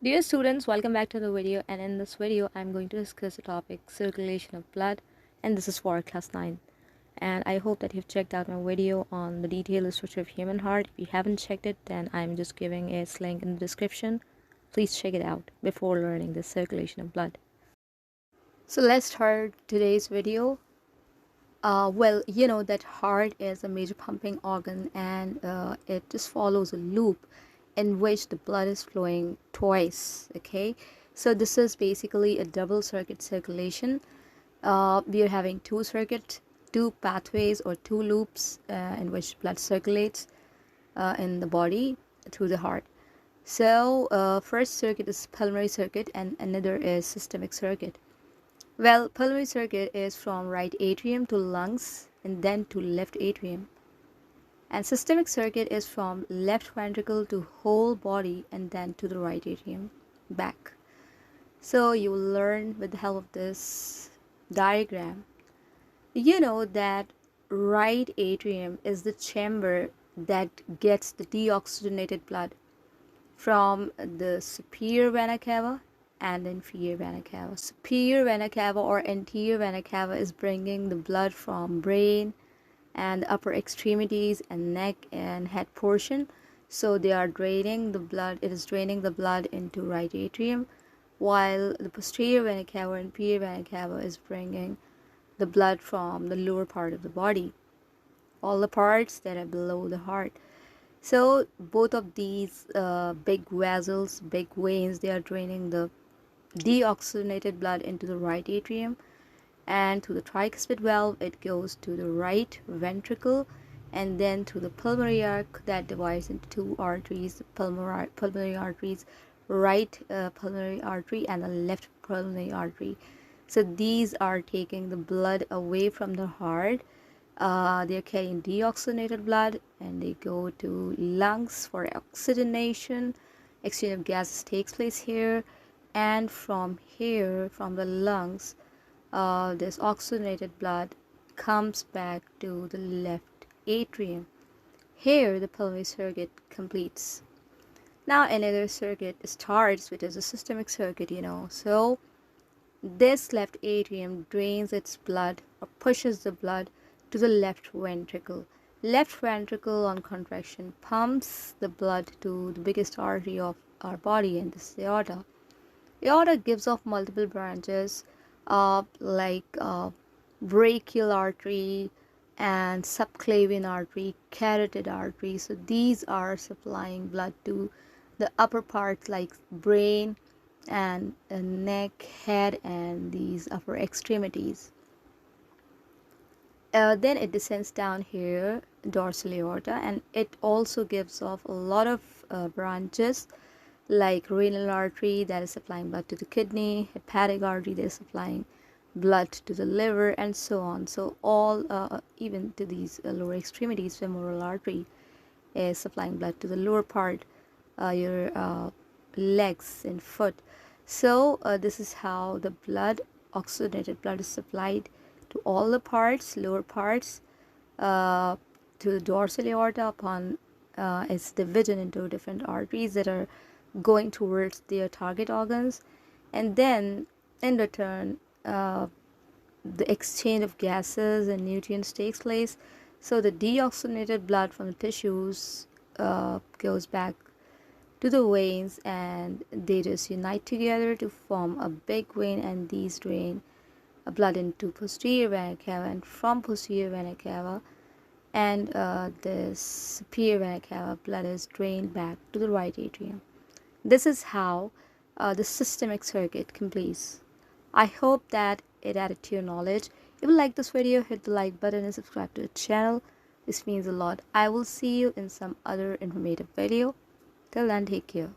Dear students, welcome back to the video, and in this video I'm going to discuss the topic circulation of blood, and this is for class 9. And I hope that you've checked out my video on the detailed structure of human heart. If you haven't checked it, then I'm just giving a link in the description. Please check it out before learning the circulation of blood. So let's start today's video. You know that heart is a major pumping organ, and it just follows a loop in which the blood is flowing twice. Okay, so this is basically a double circuit circulation. We are having two pathways or two loops in which blood circulates in the body through the heart. So first circuit is pulmonary circuit, and another is systemic circuit. Well, pulmonary circuit is from right atrium to lungs and then to left atrium. And systemic circuit is from left ventricle to whole body and then to the right atrium back. So you will learn with the help of this diagram. You know that right atrium is the chamber that gets the deoxygenated blood from the superior vena cava and inferior vena cava. Superior vena cava or anterior vena cava is bringing the blood from brain and upper extremities and neck and head portion. So they are draining the blood. It is draining the blood into right atrium, while the posterior vena cava and inferior vena cava is bringing the blood from the lower part of the body, all the parts that are below the heart. So both of these big vessels, big veins, they are draining the deoxygenated blood into the right atrium, and through the tricuspid valve it goes to the right ventricle, and then through the pulmonary arc that divides into two arteries, the pulmonary arteries, right pulmonary artery and the left pulmonary artery. So these are taking the blood away from the heart. They're carrying deoxygenated blood and they go to lungs for oxygenation. Exchange of gases takes place here, and from here, from the lungs, this oxygenated blood comes back to the left atrium. Here the pulmonary circuit completes. Now another circuit starts, which is a systemic circuit, so this left atrium drains its blood or pushes the blood to the left ventricle. Left ventricle on contraction pumps the blood to the biggest artery of our body, and this is the aorta. Aorta gives off multiple branches like brachial artery and subclavian artery, carotid artery. So these are supplying blood to the upper parts like brain and neck, head, and these upper extremities. Then it descends down here, dorsal aorta, and it also gives off a lot of branches like renal artery that is supplying blood to the kidney, hepatic artery that is supplying blood to the liver, and so on. So all even to these lower extremities, femoral artery is supplying blood to the lower part, your legs and foot. So this is how the blood, oxygenated blood, is supplied to all the parts, lower parts, to the dorsal aorta upon its division into different arteries that are going towards their target organs, and then in return the exchange of gases and nutrients takes place. So the deoxygenated blood from the tissues goes back to the veins, and they just unite together to form a big vein, and these drain blood into posterior vena cava, and from posterior vena cava and the superior vena cava, blood is drained back to the right atrium. This is how the systemic circuit completes. I hope that it added to your knowledge. If you like this video, hit the like button and subscribe to the channel. This means a lot. I will see you in some other informative video. Till then, take care.